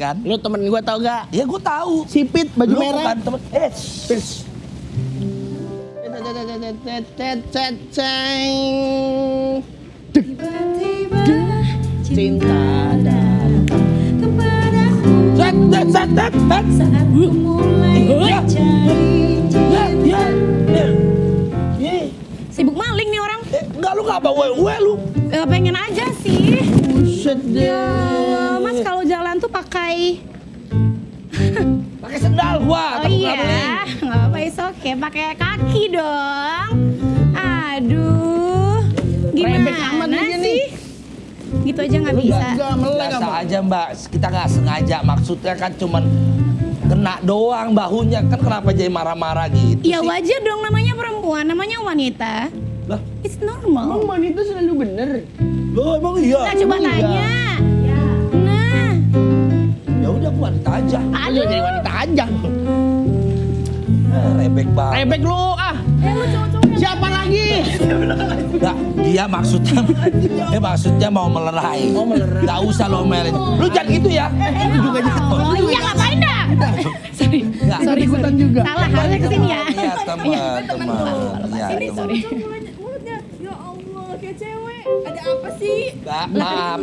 kan? Lu temen gue tau gak? Ya gue tahu. Sipit, baju Lu merah. bukan temen. Pis. Tiba-tiba Cinta datang kepadaku saat ku mulai mencari Sibuk maling nih orang. Enggak, lu gak bawa gue lu. Pengen aja sih. Buset deh. Ya, Mas kalau jalan tuh pakai Pakai sendal gua. Oh takut iya, nggak beli. nggak apa-apa, oke. Pakai kaki dong. Aduh, Rebek amat gimana dia sih? nih. Gitu aja nggak bisa. Enggak melek Biasa apa? aja mbak, kita nggak sengaja. Maksudnya kan cuman kena doang bahunya. Kan kenapa jadi marah-marah gitu Ya sih? wajar dong, namanya perempuan, namanya wanita. Lah, It's normal. Emang wanita selalu bener? loh, emang iya? Nah, coba Emang iya? tanya. Nah, Ya udah gua wanita aja. Aduh jadi wanita aja. Rebek banget. Rebek lu ah. Siapa lagi? Enggak, dia maksudnya mau melerai. Mau melerai. Gak usah lo melin. Lu jangan gitu ya. Lu juga jatuh. oh iya ngapain dah? Sorry, Enggak. Sorry ikutan juga. salah harusnya kesini ya. Iya teman. Iya, Sini, teman. sorry. mulutnya. Ya Allah, kayak cewek. Ada apa sih? Enggak, maaf.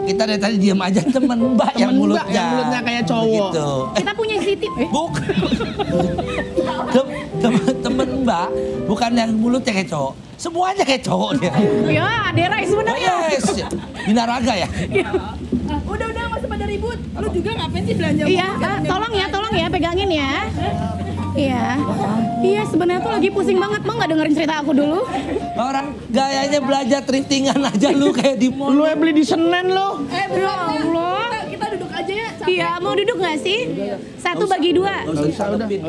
Kita dari tadi diam aja temen mbak yang Temen Mbak mulutnya. yang mulutnya kayak cowok. Gitu. Kita punya CCTV. Bukan. Temen mbak, bukan yang mulutnya kayak cowok. Semuanya kayak cowok dia. Ya, Derai sebenarnya. Yes. Binaraga ya? Udah nggak usah pada ribut. Lu juga ngapain sih belanja? Iya, tolong ya, pegangin ya. Iya. Iya, sebenarnya tuh lagi pusing banget. Mau nggak dengerin cerita aku dulu? Orang gayanya belajar thriftingan aja lu kayak di mall. Lu yang beli di Senen lu. Ya Allah. Kita duduk aja ya. Iya, mau duduk nggak sih? 1 bagi 2. Nggak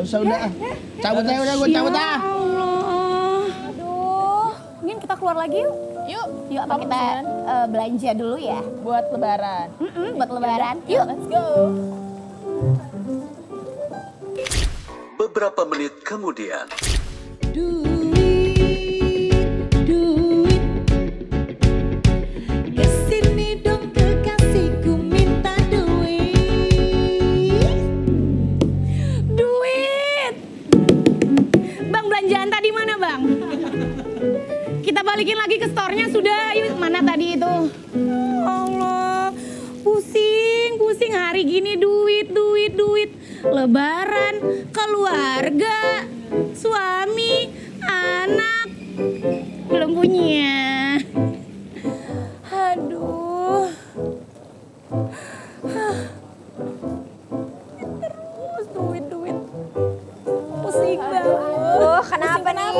usah udah. Cabut aja udah, gue cabut ah. Allah. Aduh, mungkin kita keluar lagi yuk. Yuk apa kita belanja dulu ya? Buat lebaran. Buat lebaran. Yuk. Let's go. Beberapa menit kemudian. Duit. Kesini dong kekasihku minta duit. Duit. Bang, belanjaan tadi mana, Bang? Kita balikin lagi ke store-nya sudah. Yuk, mana tadi itu? Allah, pusing hari gini duit. Lebaran, keluarga, suami, anak, belum punya. Aduh. Terus duit. Pusing banget. Kenapa nih?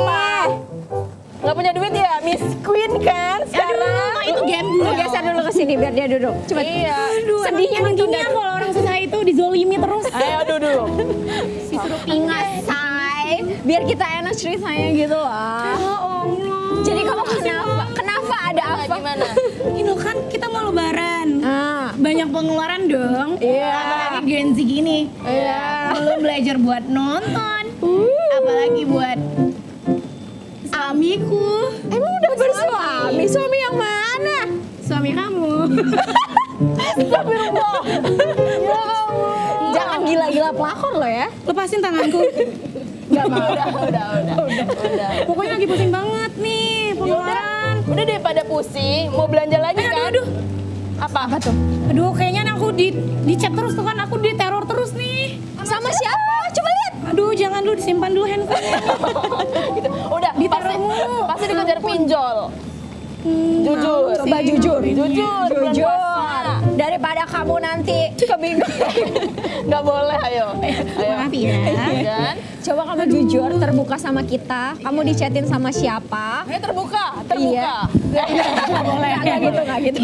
Nggak punya duit ya, Miss Queen kan sekarang. Aduh, itu game Lu geser dulu ke sini biar dia duduk. Coba. Iya. Aduh, Sedihnya emang nih gini ya kalau orang susah itu dizolimi terus. Ayo duduk. Disuruh Ingat, say. Biar kita enak ceritanya gitu loh. Ya Allah. Jadi kamu kenapa ada apa? Gimana? Ini kan kita mau lebaran. Banyak pengeluaran dong. Iya. Apalagi Gen Z gini. Iya. Belum belajar buat nonton. Apalagi buat suamiku. Emang udah bersuami? Suami yang mana? Suami kamu. Astagfirullah. Ya Allah. Jangan gila-gila pelakor lo ya. Lepasin tanganku. Gak mau. Udah. Pokoknya lagi pusing banget nih pengeluaran. Udah deh pada pusing, mau belanja lagi kan? Aduh. Apa tuh? Aduh, kayaknya aku di chat terus tuh kan, aku diteror terus nih. Sama siapa? Coba lihat. Aduh, jangan dulu disimpan dulu handphonenya. Gitu. Udah, Diteror mulu. pasti dikejar pinjol. Jujur. Coba jujur. Jujur. bulan puasa. Daripada kamu nanti kebingungan. Nggak boleh, ayo. Maaf ya. Kan? Coba kamu jujur, terbuka sama kita. Kamu dichatin sama siapa? Ayo terbuka. Iya. Nggak boleh. Nggak gitu.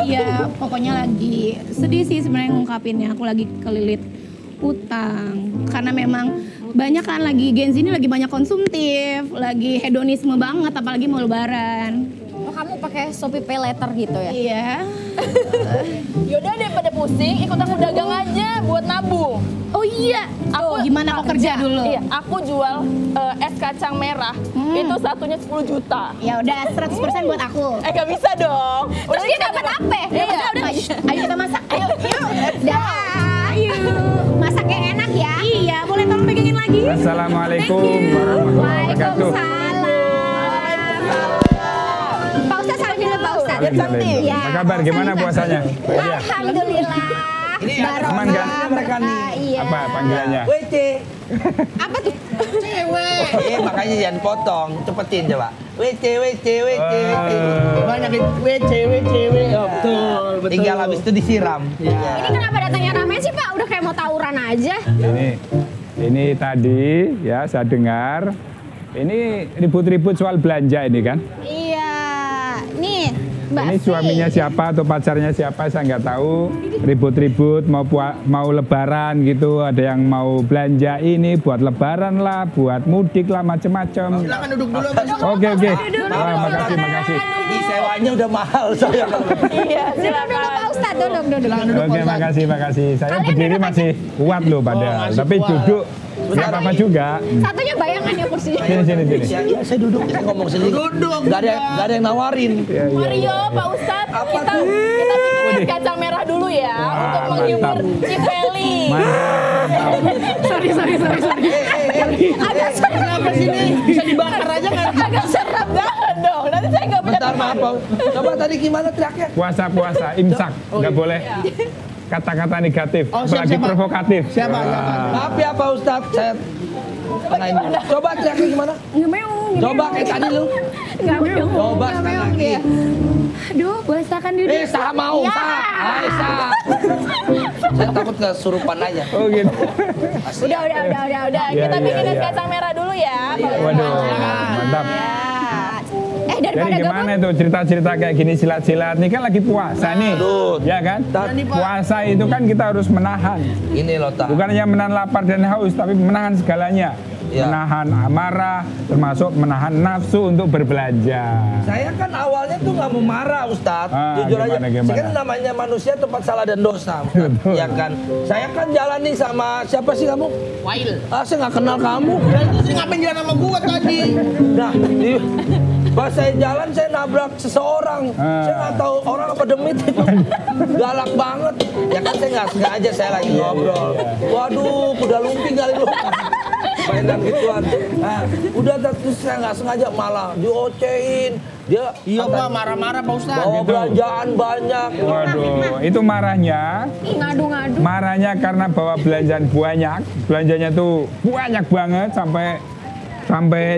Iya, pokoknya lagi sedih sih sebenarnya ngungkapinnya. Aku lagi kelilit utang. Karena memang banyak kan lagi Gen Z ini lagi banyak konsumtif, lagi hedonisme banget apalagi mau lebaran. Oh, kamu pakai Shopee Pay Later gitu ya? Iya. Yaudah daripada pusing, ikut aku dagang aja buat nabung. Oh iya. Aku Gimana kok kerja dulu? Iya, aku jual es kacang merah. Itu satunya 10 juta. Ya udah 100% buat aku. Gak bisa dong. Terus dia dapat apa? Iya. Udah. Ayo kita masak. Ayo. Dah. lagi. Assalamualaikum warahmatullahi wabarakatuh. Pak Ustadz, salam dulu Pak Ustadz. Alhamdulillah. Apa kabar? Gimana puasanya? Iya. Alhamdulillah. Ini Aman kan? mereka nih. Iya. Apa panggilannya? WC. Apa tuh? Makanya jangan potong, cepetin coba. WC. Banyak WC. Oh, betul. Tinggal habis itu disiram. Ini kenapa datangnya rame sih Pak? Udah kayak mau tawuran aja. Ini tadi ya saya dengar ini ribut-ribut soal belanja ini kan? Iya. Nih, Mbak Ini suaminya siapa atau pacarnya siapa saya nggak tahu. Ribut-ribut mau lebaran gitu. Ada yang mau belanja ini buat lebaran lah, buat mudik lah, macem-macem. Silakan duduk dulu. Oke. Wah, makasih. Ini sewanya udah mahal saya. Iya, Duduk Pak Ustadz, duduk. Oke, makasih. Saya berdiri masih kuat loh padahal. Tapi duduk nggak apa-apa juga. Satunya bayangan ya kursinya. Sini. Ya, saya duduk, saya ngomong sendiri. Duduk. Gak ada yang nawarin. Mario, Pak Ustadz, kita bikin es kacang merah dulu ya untuk menghibur Cipeli. Sorry. Agak serem. Kenapa sini? Bisa dibakar aja kan? Agak serem banget dong. Nanti saya nggak punya Bentar, maaf. Coba tadi gimana teriaknya? Puasa, imsak, nggak boleh kata-kata negatif, Oh, apalagi siapa? provokatif. Siapa? Maaf ya Pak Ustadz, saya tengahin dulu. Coba teriaknya gimana? Coba kayak tadi lu. Nggak meong. Coba sekali lagi. Aduh, boleh silakan duduk. Sah mau, sah. Hai, sah. Saya takut kesurupan aja. Oh gitu. Udah. Kita bikin es kacang merah dulu ya, Pak Ustadz. Waduh, mantap. Daripada Jadi gimana tuh cerita-cerita kayak gini silat-silat? Ini kan lagi puasa nih, ya kan? Puasa itu kan kita harus menahan. Ini loh, Tak. Bukan hanya menahan lapar dan haus, tapi menahan segalanya. Ya. Menahan amarah, termasuk menahan nafsu untuk berbelanja. Saya kan awalnya tuh nggak mau marah, Ustadz. Jujur aja. Gimana? Saya kan namanya manusia tempat salah dan dosa, Ustadz. Ya kan. Saya kan jalan nih sama siapa sih kamu? Wail. Saya nggak kenal kamu. Dan itu sih ngapain jalan sama gua tadi? Nah, pas saya jalan saya nabrak seseorang. Saya nggak tahu orang apa demit itu. Galak banget. Ya kan saya nggak sengaja, saya lagi ngobrol. Waduh, kuda lumping kali lu. Mainan gituan. Nah, udah terus saya nggak sengaja malah diocehin. Dia Iya Pak, marah-marah Pak Ustadz. bawa belanjaan banyak. Waduh, itu marahnya. ngadu-ngadu. Marahnya karena bawa belanjaan banyak. Belanjanya tuh banyak banget sampai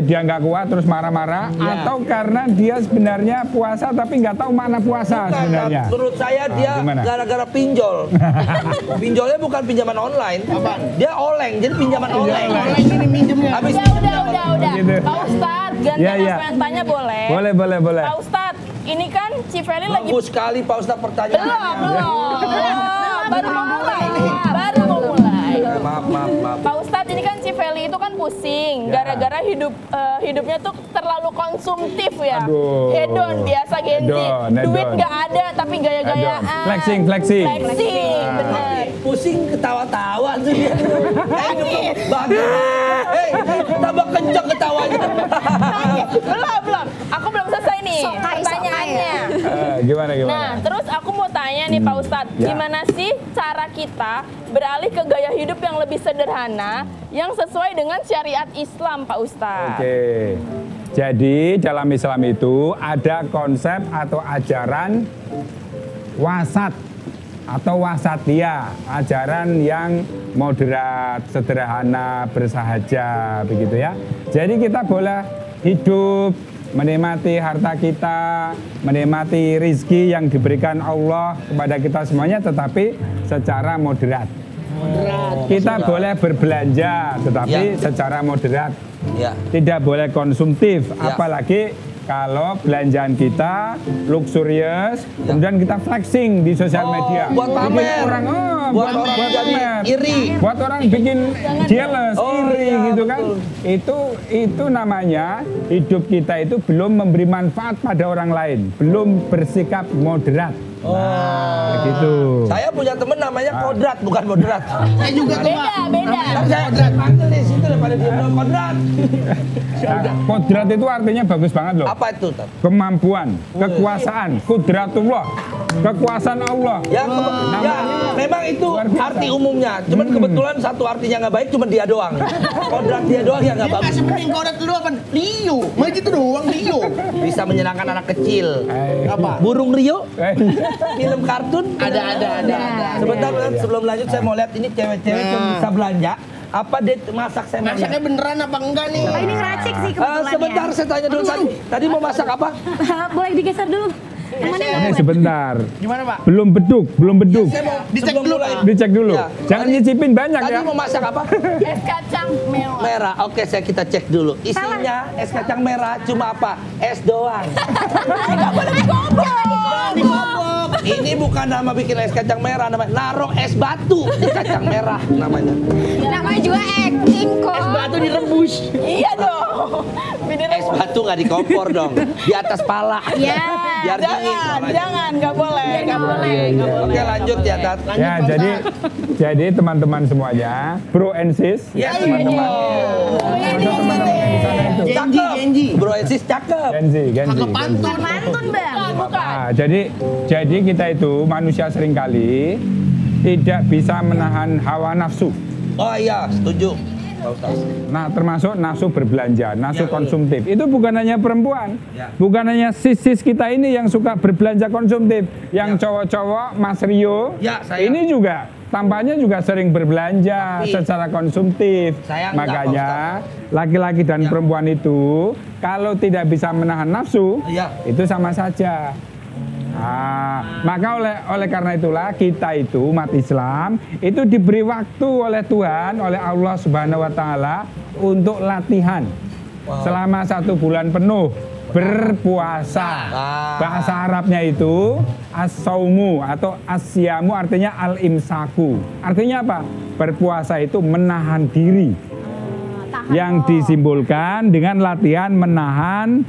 dia nggak kuat terus marah-marah, atau karena dia sebenarnya puasa tapi nggak tahu mana puasa sebenarnya. Menurut saya dia gimana? gara-gara pinjol. Pinjolnya bukan pinjaman online, dia oleng, jadi pinjaman oleng. Oleh ini minjemnya. Habis Udah. Gitu. Pak Ustadz, gantian Iya. aku yang tanya boleh? Boleh. Pak Ustadz, ini kan Cipeli lagi... bagus sekali Pak Ustadz pertanyaannya. Belum. Baru mau mulai. Maaf. Pak Ustadz, ini kan Cipeli itu kan pusing gara-gara hidupnya tuh terlalu konsumtif ya. Aduh. Hedon biasa Gen Z. Hedon. Duit nggak ada tapi gaya-gayaan. Flexing. Bener. Pusing ketawa-tawa tuh dia. Bagus. Tambah kencang ketawanya. Belum. Aku belum selesai nih pertanyaannya. Gimana? Nah, terus aku mau tanya nih Pak Ustadz, Ya. gimana sih cara kita beralih ke gaya hidup yang lebih sederhana, yang sesuai dengan syariat Islam, Pak Ustadz? Oke. Jadi dalam Islam itu ada konsep atau ajaran wasat atau wasatiyah, ajaran yang moderat, sederhana, bersahaja, begitu ya. Jadi kita boleh hidup, menikmati harta kita, menikmati rizki yang diberikan Allah kepada kita semuanya, tetapi secara moderat. Kita boleh berbelanja, tetapi secara moderat. Ya. Tidak boleh konsumtif, Ya. apalagi kalau belanjaan kita luxurious, kemudian kita flexing di sosial media. Buat Bikin pamer. orang, Buat orang jadi pamer. iri. Buat orang bikin jealous, iri iya, gitu kan. Itu namanya hidup kita itu belum memberi manfaat pada orang lain, belum bersikap moderat. Nah, gitu. Saya punya temen namanya Kodrat, bukan moderat. Saya juga tuh Pak. Beda. Ntar saya panggil di situ daripada dia bilang kodrat. Nah, kodrat itu artinya bagus banget loh. Apa itu, Tat? Kemampuan, kekuasaan, kudratullah, kekuasaan Allah. Ya, ya, memang itu arti umumnya. Cuman kebetulan satu artinya nggak baik, cuman dia doang. Kodrat dia doang yang nggak Dia bagus. masih mending kodrat lu apa? Rio. Mah gitu doang Rio. Bisa menyenangkan anak kecil. Apa? Burung Rio, Eh, film kartun. Ada. Sebentar, sebelum lanjut saya mau lihat ini cewek-cewek yang bisa belanja. Apa dia masak saya mau Masaknya lihat. beneran apa enggak nih? Oh, ini ngeracik sih kebetulan Sebentar saya tanya dulu tadi. Tadi mau masak apa? Boleh digeser dulu. ini sebentar. Gimana Pak? Belum beduk, belum beduk. Saya mau Dicek sebelum dulu, mulai. Pak. Dicek dulu. Ya. Jangan nyicipin banyak Tadi ya. mau masak apa? Es kacang mewah. Merah. Oke, kita cek dulu. Isinya es kacang merah cuma apa? Es doang. Nggak boleh dikobok. Ini bukan nama bikin es kacang merah, namanya naruh es batu di kacang merah namanya. Namanya juga acting kok. Es batu direbus. Iya dong. Es batu nggak di kompor dong, di atas pala. Ya. Biar dingin. Jangan, nggak boleh, nggak boleh. Oke, lanjut ya, Tat. Ya, jadi teman-teman semuanya, bro and sis, Yes, teman-teman. Genji. Bro Ensis cakep. Genzi. Kagak pantun. Mantun bang. Nah, jadi kita itu manusia seringkali tidak bisa menahan hawa nafsu. Oh iya, setuju. Pak Ustaz. Nah, termasuk nafsu berbelanja, nafsu Ya, konsumtif. Itu bukan hanya perempuan, Ya. bukan hanya sis-sis kita ini yang suka berbelanja konsumtif. Yang cowok-cowok, Mas Rio, Ya, saya. ini juga tampaknya juga sering berbelanja Tapi, secara konsumtif. saya enggak, Makanya Pak laki-laki dan Ya. perempuan itu kalau tidak bisa menahan nafsu, Ya. itu sama saja. Maka oleh karena itulah kita itu umat Islam itu diberi waktu oleh Tuhan, oleh Allah Subhanahu wa taala untuk latihan selama 1 bulan penuh berpuasa. Bahasa Arabnya itu as-saumu atau as-siyamu artinya al-imsaku. Artinya apa? Berpuasa itu menahan diri. Yang disimbolkan dengan latihan menahan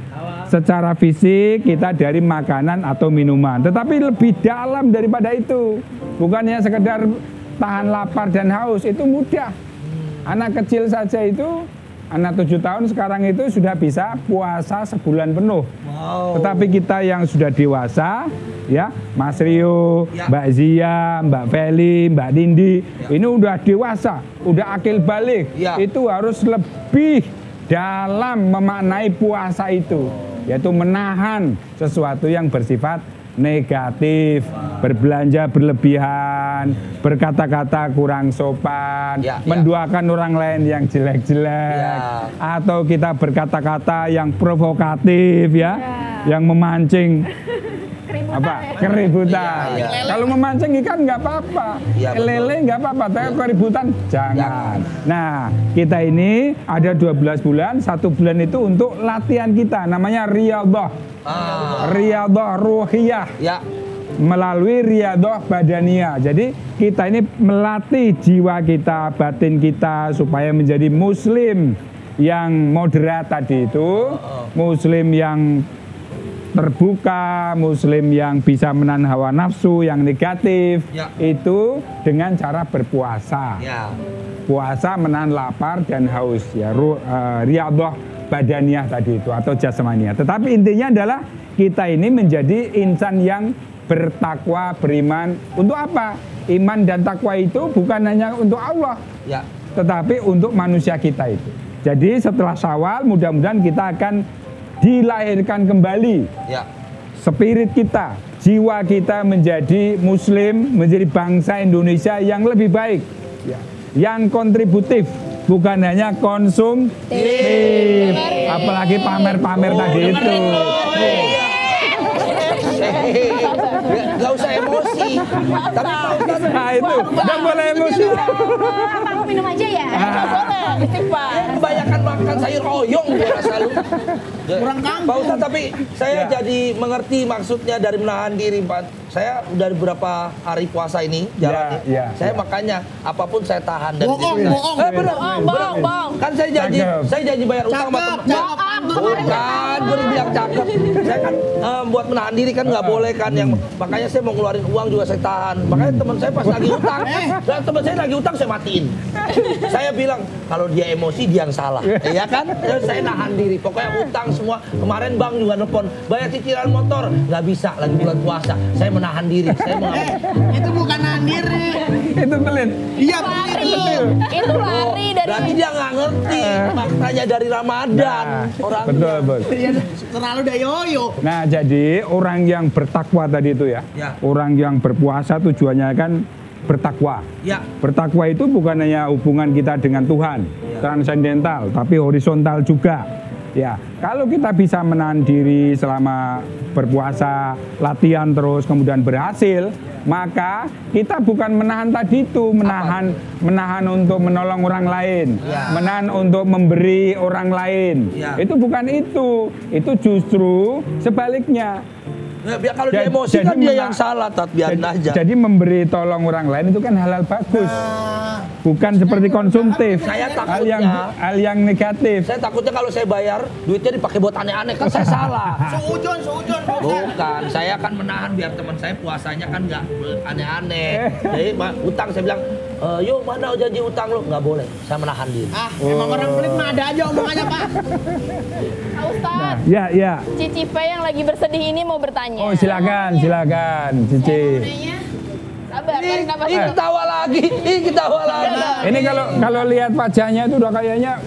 secara fisik kita dari makanan atau minuman. Tetapi lebih dalam daripada itu. Bukannya sekedar tahan lapar dan haus, itu mudah. Anak kecil saja itu, anak 7 tahun sekarang itu sudah bisa puasa sebulan penuh. Tetapi kita yang sudah dewasa, ya Mas Rio, Ya. Mbak Zia, Mbak Feli, Mbak Dindi, ini udah dewasa, udah akil balik. Ya. Itu harus lebih dalam memaknai puasa itu, yaitu menahan sesuatu yang bersifat negatif, berbelanja berlebihan, berkata-kata kurang sopan, Ya, ya. menduakan orang lain yang jelek-jelek, Ya. atau kita berkata-kata yang provokatif ya, yang memancing keributan. Ya, ya. Kalau memancing ikan nggak apa-apa, Ya, betul. lele nggak apa-apa, tapi keributan jangan. Nah, kita ini ada 12 bulan, 1 bulan itu untuk latihan kita, namanya riyadhah. Riyadhah ruhiyah. Ya. Melalui riyadhah badaniyah. Jadi kita ini melatih jiwa kita, batin kita supaya menjadi muslim yang moderat tadi itu, muslim yang terbuka, muslim yang bisa menahan hawa nafsu yang negatif, Ya. itu dengan cara berpuasa. Ya. Puasa menahan lapar dan haus, ya riyadhah badaniyah tadi itu atau jasmaniah. Tetapi intinya adalah kita ini menjadi insan yang bertakwa, beriman. Untuk apa? Iman dan takwa itu bukan hanya untuk Allah, Ya. tetapi untuk manusia kita itu. Jadi setelah Syawal mudah-mudahan kita akan dilahirkan kembali. Ya. Spirit kita, jiwa kita menjadi muslim, menjadi bangsa Indonesia yang lebih baik. Ya. Yang kontributif, bukan hanya konsumtif. Apalagi pamer-pamer tadi itu. Gak usah emosi. Tapi Pak Ustaz, Nah itu, nggak boleh emosi. Apa aku minum aja ya? Nggak boleh, istighfar. kebanyakan makan sayur oyong gua rasa lu. Kurang kampung. Pak Ustaz, tapi saya jadi mengerti maksudnya dari menahan diri, Pak. saya udah beberapa hari puasa ini jalan saya makanya apapun saya tahan dan bohong. Bang. kan saya janji bayar utang sama teman. Bukan, gue bilang cakep. Saya kan buat menahan diri kan nggak boleh kan yang makanya saya mau ngeluarin uang juga saya tahan. Makanya teman saya pas lagi utang, dan teman saya lagi utang saya matiin. Saya bilang kalau dia emosi dia yang salah, ya kan? Saya nahan diri. Pokoknya utang semua. Kemarin bang juga nelfon bayar cicilan motor nggak bisa lagi bulan puasa. Saya menahan diri. Saya itu bukan nahan diri. Itu pelit. Iya, Itu lari dari. Berarti dia nggak ngerti maknanya dari Ramadan. Orang Betul. terlalu dayoyo. Nah, jadi orang yang bertakwa tadi itu ya. Orang yang berpuasa tujuannya kan bertakwa. Ya. Bertakwa itu bukan hanya hubungan kita dengan Tuhan, transendental, tapi horizontal juga. Ya, kalau kita bisa menahan diri selama berpuasa, latihan terus, kemudian berhasil, maka kita bukan menahan tadi itu, menahan untuk menolong orang lain, menahan untuk memberi orang lain. Itu bukan itu justru sebaliknya. Ya, biar kalau dia emosi kan dia yang salah, biarin aja. Jadi memberi tolong orang lain itu kan hal bagus. Bukan seperti konsumtif. Saya takutnya hal yang negatif. Saya takutnya kalau saya bayar duitnya dipakai buat aneh-aneh kan saya salah. Suujon. Bukan, saya akan menahan biar teman saya puasanya kan nggak aneh-aneh. Jadi utang saya bilang, yuk mana janji utang lo? Nggak boleh, saya menahan diri. Emang orang pelit mah ada aja omongannya, Pak. Pak Ustadz. Ya. Cici P yang lagi bersedih ini mau bertanya. Oh, silakan, Cici. Sabar, tarik nafas. Ih, ketawa lagi. Ini kalau lihat wajahnya itu udah kayaknya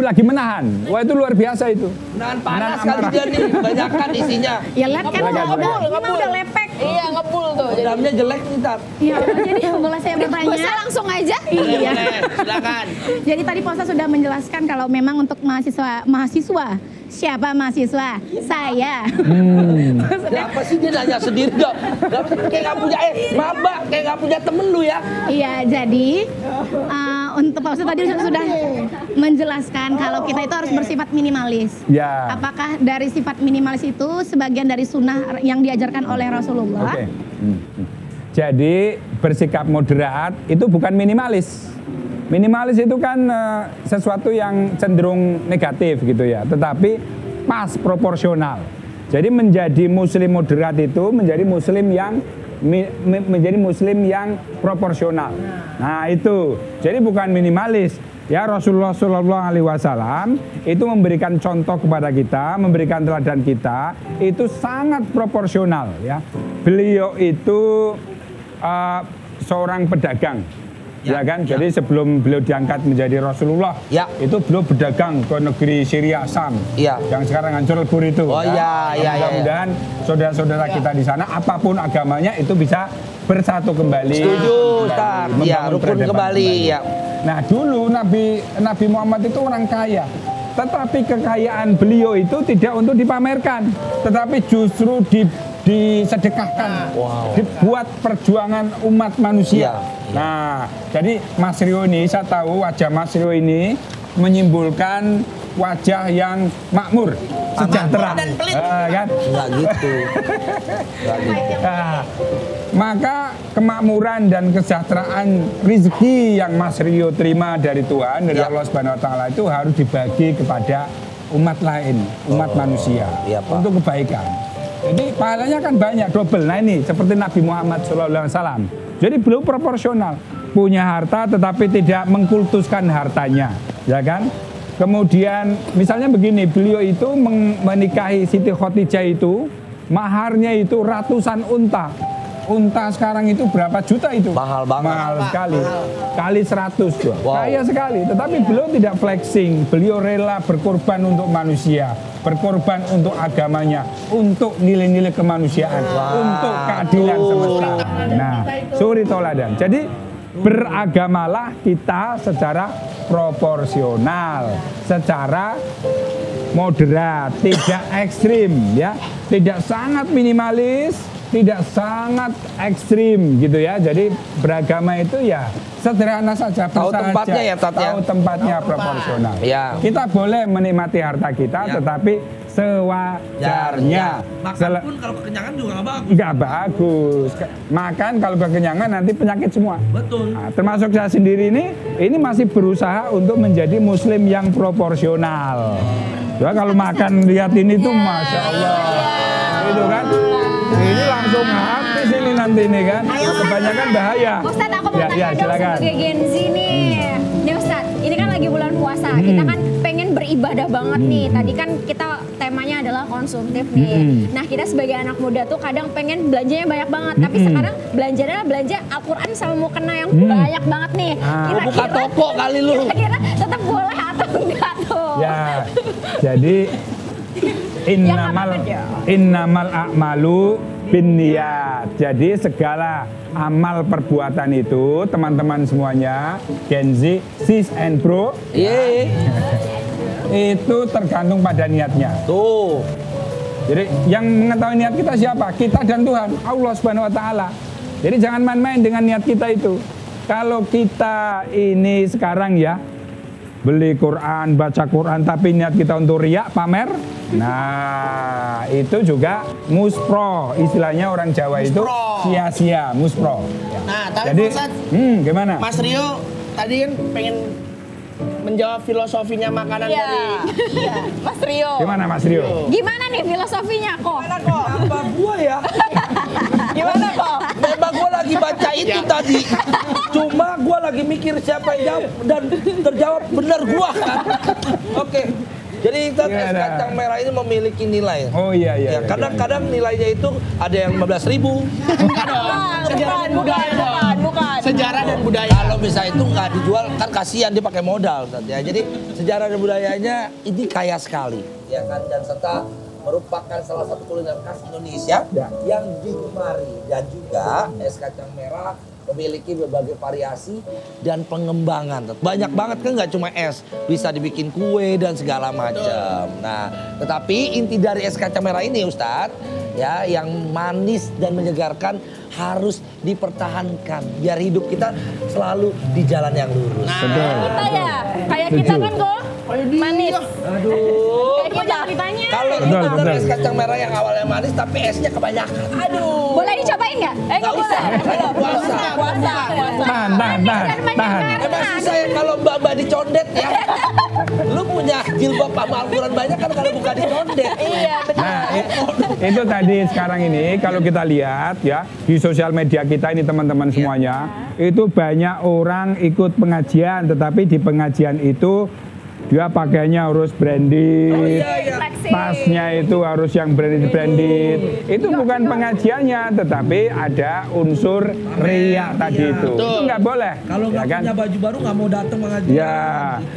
lagi menahan. Wah, itu luar biasa itu. Menahan panas kali dia nih, banyakan isinya. Ya lihat kan udah lepek. Iya, ngebul tuh. Dendamnya jelek nih, Tat. Iya, jadi boleh saya bertanya? Bisa langsung aja. Iya. Silakan. Jadi tadi Pak Ustadz sudah menjelaskan kalau memang untuk mahasiswa. Siapa mahasiswa? Saya. Apa sih dia nanya sendiri dong? Kayak nggak punya maba, kayak nggak punya temen lu ya? Iya, jadi untuk Pak Ustadz tadi sudah menjelaskan kalau kita itu harus bersifat minimalis. Ya. Apakah dari sifat minimalis itu sebagian dari sunnah yang diajarkan oleh Rasulullah? Oke. Jadi bersikap moderat itu bukan minimalis. Minimalis itu kan sesuatu yang cenderung negatif gitu ya, tetapi pas proporsional. Jadi menjadi muslim moderat itu menjadi muslim yang proporsional. Nah itu, jadi bukan minimalis. Ya Rasulullah SAW itu memberikan contoh kepada kita, memberikan teladan kita, itu sangat proporsional ya. Beliau itu seorang pedagang. Ya kan, jadi sebelum beliau diangkat menjadi Rasulullah, itu beliau berdagang ke negeri Syria, Sam, yang sekarang hancur lebur itu. Mudah-mudahan saudara-saudara kita di sana, apapun agamanya itu bisa bersatu kembali. Setuju, Ustaz. Ya, rukun kembali. Ya. Nah, dulu Nabi Muhammad itu orang kaya. Tetapi kekayaan beliau itu tidak untuk dipamerkan, tetapi justru disedekahkan, dibuat perjuangan umat manusia. Nah, jadi Mas Rio ini, saya tahu wajah Mas Rio ini menyimbolkan wajah yang makmur, sejahtera. Kan? Enggak gitu. Nah, maka kemakmuran dan kesejahteraan rezeki yang Mas Rio terima dari Tuhan, dari Allah Subhanahu wa taala itu harus dibagi kepada umat lain, umat manusia, untuk kebaikan. Jadi pahalanya kan banyak, double. Nah ini seperti Nabi Muhammad SAW. Jadi beliau proporsional, punya harta tetapi tidak mengkultuskan hartanya, ya kan? Kemudian misalnya begini, beliau itu menikahi Siti Khadijah itu, maharnya itu ratusan unta. Unta sekarang itu berapa juta itu? Mahal banget. Mahal sekali. Kali 100 tuh. Kaya sekali. Tetapi beliau tidak flexing. Beliau rela berkorban untuk manusia, berkorban untuk agamanya, untuk nilai-nilai kemanusiaan, untuk keadilan semesta. Nah, suri toladan. Jadi beragamalah kita secara proporsional, secara moderat, tidak ekstrim, ya, tidak sangat minimalis, tidak sangat ekstrim gitu ya. Jadi beragama itu ya sederhana saja, tahu tempatnya ya, Tat, ya. Tahu tempatnya proporsional. Ya. Kita boleh menikmati harta kita, tetapi sewajarnya. Makan pun kalau kekenyangan juga nggak bagus. Nggak bagus. Makan kalau kekenyangan nanti penyakit semua. Betul. Nah, termasuk saya sendiri ini masih berusaha untuk menjadi muslim yang proporsional. Ya, kalau makan lihat ini tuh Masya Allah. Itu kan. Ini langsung habis ini nanti ini kan. Kebanyakan bahaya. Ustadz, aku mau tanya dong silakan. sebagai Gen Z nih. Nih Ustadz, ini kan lagi bulan puasa. Kita kan pengen beribadah banget nih. Tadi kan kita temanya adalah konsumtif nih. Nah, kita sebagai anak muda tuh kadang pengen belanjanya banyak banget. Tapi sekarang belanjanya belanja Al-Quran sama mukena yang banyak banget nih. Buka toko kali lu. Kira-kira tetap boleh atau enggak tuh? Ya, jadi innamal a'malu binniyat. Jadi segala amal perbuatan itu teman-teman semuanya, Gen Z, sis and bro, itu tergantung pada niatnya. Tuh. Jadi yang mengetahui niat kita siapa? Kita dan Tuhan, Allah Subhanahu wa taala. Jadi jangan main-main dengan niat kita itu. Kalau kita ini sekarang ya beli Quran, baca Quran, tapi niat kita untuk riak, pamer, nah itu juga muspro, istilahnya orang Jawa itu sia-sia, muspro. Ya. Nah, tapi jadi, Ustadz, gimana? Mas Rio tadi kan pengen menjawab filosofinya makanan dari Mas Rio. Gimana Mas Rio? Gimana nih filosofinya kok? Apa gua ya? Gimana kok? Memang gua lagi baca itu tadi. Cuma gua lagi mikir siapa yang jawab dan terjawab benar gua kan. Oke. Jadi es kacang merah ini memiliki nilai. Oh iya. Kadang-kadang nilainya itu ada yang 15.000. Bukan. sejarah dan budaya. Kalau bisa itu nggak dijual kan kasihan dia pakai modal ya. Jadi sejarah dan budayanya ini kaya sekali ya kan, dan serta merupakan salah satu kuliner khas Indonesia yang digemari, dan juga es kacang merah memiliki berbagai variasi dan pengembangan. Banyak banget kan, nggak cuma es, bisa dibikin kue dan segala macam. Nah, tetapi inti dari es kacang merah ini Ustadz, ya yang manis dan menyegarkan harus dipertahankan biar hidup kita selalu di jalan yang lurus. Kita ya, kayak kita kan kok manis. Aduh. Kayak kita ditanya. Kalau ini bener es kacang merah yang awalnya manis tapi esnya kebanyakan. Aduh. Boleh dicobain nggak? Nggak boleh. Puasa. Tahan. Emang susah ya kalau mbak-mbak dicondet ya. Lu punya jilbab sama Al-Quran banyak kan kalau bukan dicondet. Iya betul. Nah, itu tadi sekarang ini kalau kita lihat ya di sosial media kita ini teman-teman semuanya, itu banyak orang ikut pengajian, tetapi di pengajian itu dia pakainya harus branded, tasnya itu harus yang branded. Itu bukan pengajiannya, tetapi ada unsur riya tadi itu. Itu nggak boleh. Kalau nggak punya baju baru nggak mau datang mengajian. Ya,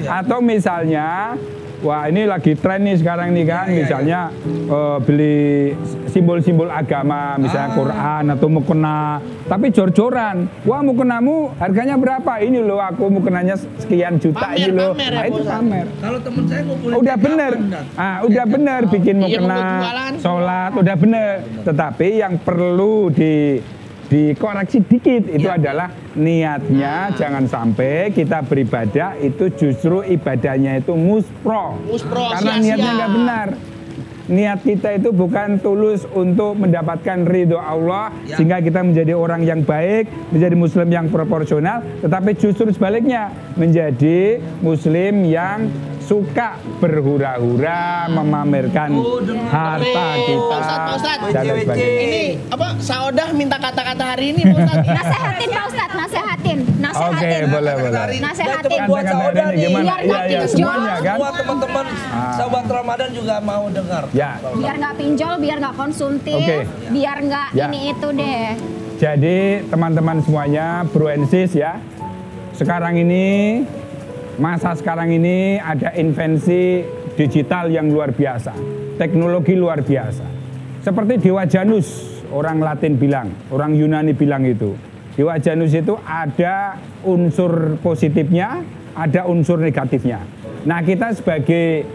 atau misalnya, wah ini lagi tren nih sekarang nih kan, misalnya beli simbol-simbol agama, misalnya Quran atau mukena, tapi jor-joran. Wah mukenamu harganya berapa? Ini loh aku mukenanya sekian juta ini loh. Nah, itu pamer. Kalau temen saya ngumpulin Udah bener, udah bener bikin mukena, sholat, udah bener. Tetapi yang perlu dikoreksi dikit itu adalah niatnya. Jangan sampai kita beribadah itu justru ibadahnya itu muspro karena niatnya nggak benar. Niat kita itu bukan tulus untuk mendapatkan ridho Allah sehingga kita menjadi orang yang baik, menjadi muslim yang proporsional, tetapi justru sebaliknya menjadi muslim yang suka berhura-hura, memamerkan harta kita dan lain sebagainya. Ini apa? Saodah minta kata-kata hari ini Pak Ustadz. Nasehatin Pak Ustadz, nasehatin. Oke, boleh. Nasehatin. Kata-kata hari ini gimana? Iya, semuanya kan. Buat teman-teman sahabat Ramadan juga mau dengar. Ya. Biar nggak pinjol, biar nggak konsumtif, biar nggak ini itu deh. Jadi teman-teman semuanya, bro and sis ya, sekarang ini, masa sekarang ini ada invensi digital yang luar biasa, teknologi luar biasa. Seperti Dewa Janus, orang Latin bilang, orang Yunani bilang itu. Dewa Janus itu ada unsur positifnya, ada unsur negatifnya. Nah kita sebagai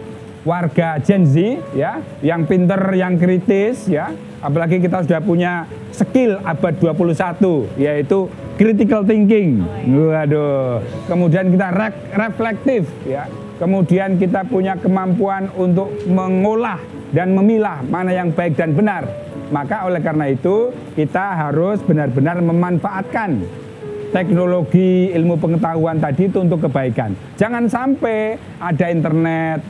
warga Gen Z ya, yang pinter, yang kritis ya, apalagi kita sudah punya skill abad 21 yaitu critical thinking. Waduh. Kemudian kita reflektif ya. Kemudian kita punya kemampuan untuk mengolah dan memilah mana yang baik dan benar. Maka oleh karena itu kita harus benar-benar memanfaatkan teknologi ilmu pengetahuan tadi itu untuk kebaikan. Jangan sampai ada internet,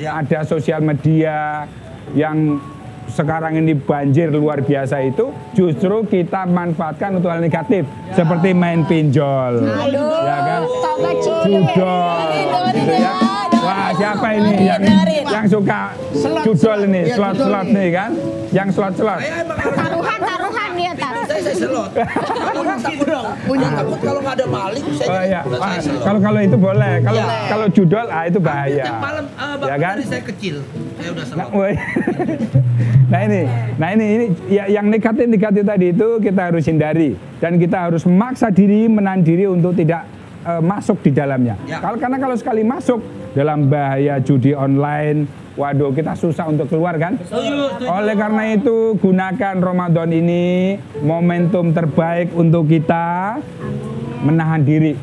ada sosial media yang sekarang ini banjir luar biasa itu justru kita manfaatkan untuk hal negatif seperti main pinjol, ya kan, judol, gitu ya. Wah, siapa ini yang suka judol ini, slot nih kan, yang slot. Taruhan dia taruh. Saya slot. Takut kalau nggak ada maling, saya kalau itu boleh. Kalau judol, itu bahaya. Tiap malam, ya kan? Dari saya kecil, saya udah slot. Nah ini yang negatif tadi itu kita harus hindari dan kita harus memaksa diri, menahan diri untuk tidak masuk di dalamnya. Karena kalau sekali masuk dalam bahaya judi online, waduh kita susah untuk keluar kan. Oleh karena itu gunakan Ramadan ini momentum terbaik untuk kita menahan diri,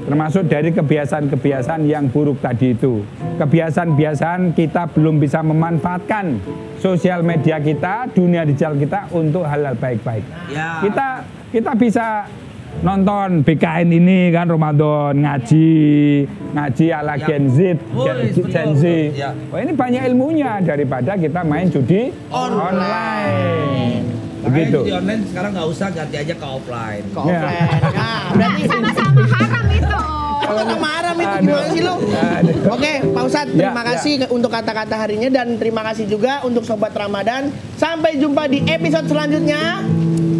termasuk dari kebiasaan-kebiasaan yang buruk tadi itu. Kebiasaan-kebiasaan kita belum bisa memanfaatkan sosial media kita, dunia digital kita untuk hal-hal baik-baik. Kita bisa nonton BKN ini kan Ramadan, ngaji ala Gen Z. Oh, ini banyak ilmunya daripada kita main judi online. Begitu. Di online sekarang nggak usah, ganti aja ke offline. Nah, berarti Sama-sama haram itu. sama haram itu gimana sih lo? Oke, Pak Ustadz, terima kasih untuk kata-kata harinya dan terima kasih juga untuk Sobat Ramadan. Sampai jumpa di episode selanjutnya.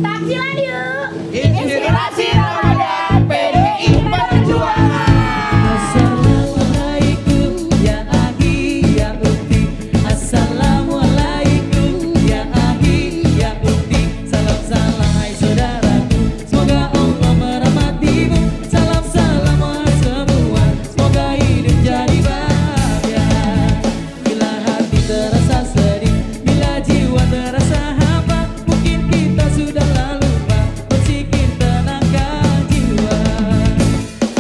Takjilan yuk. Inspirasi Ramadan PDI Perjuangan. Assalamualaikum ya akhi ya ukhti. Assalamualaikum ya akhi ya ukhti. Salam hai saudaraku. Semoga Allah merahmatimu. Salam buat semua. Semoga hidup jadi bahagia. Bila hati terasa sedih, bila jiwa terasa hampa, mungkin kita sudah lalu bersikir tenangkan jiwa.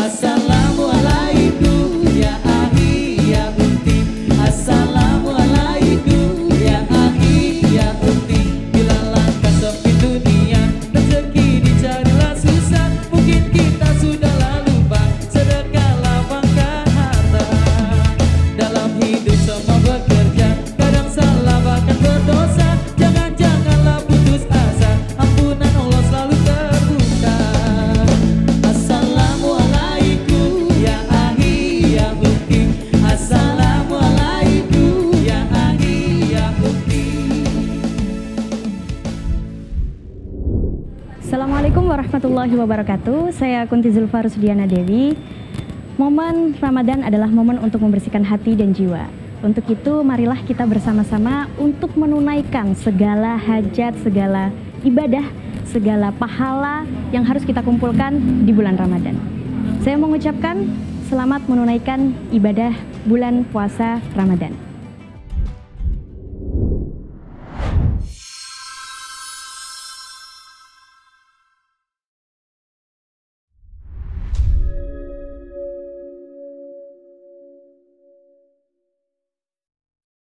Assalamualaikum ya akhi ya ukhti. Assalamualaikum ya akhi ya ukhti. Bila langkah sepi dunia, rezeki dicarilah susah, mungkin kita sudah lalu bang, sedekahlah bangkah harta. Dalam hidup semua bekerja, kadang salah bahkan berdosa. Janganlah putus asa, ampunan Allah selalu terbuka. Assalamualaikum ya akhi ya ukhti. Assalamualaikum ya akhi ya ukhti. Assalamualaikum warahmatullahi wabarakatuh. Saya Kunti Zulfa Rusdiana Dewi. Momen Ramadan adalah momen untuk membersihkan hati dan jiwa. Untuk itu marilah kita bersama-sama untuk menunaikan segala hajat, segala ibadah, segala pahala yang harus kita kumpulkan di bulan Ramadan. Saya mengucapkan selamat menunaikan ibadah bulan puasa Ramadan.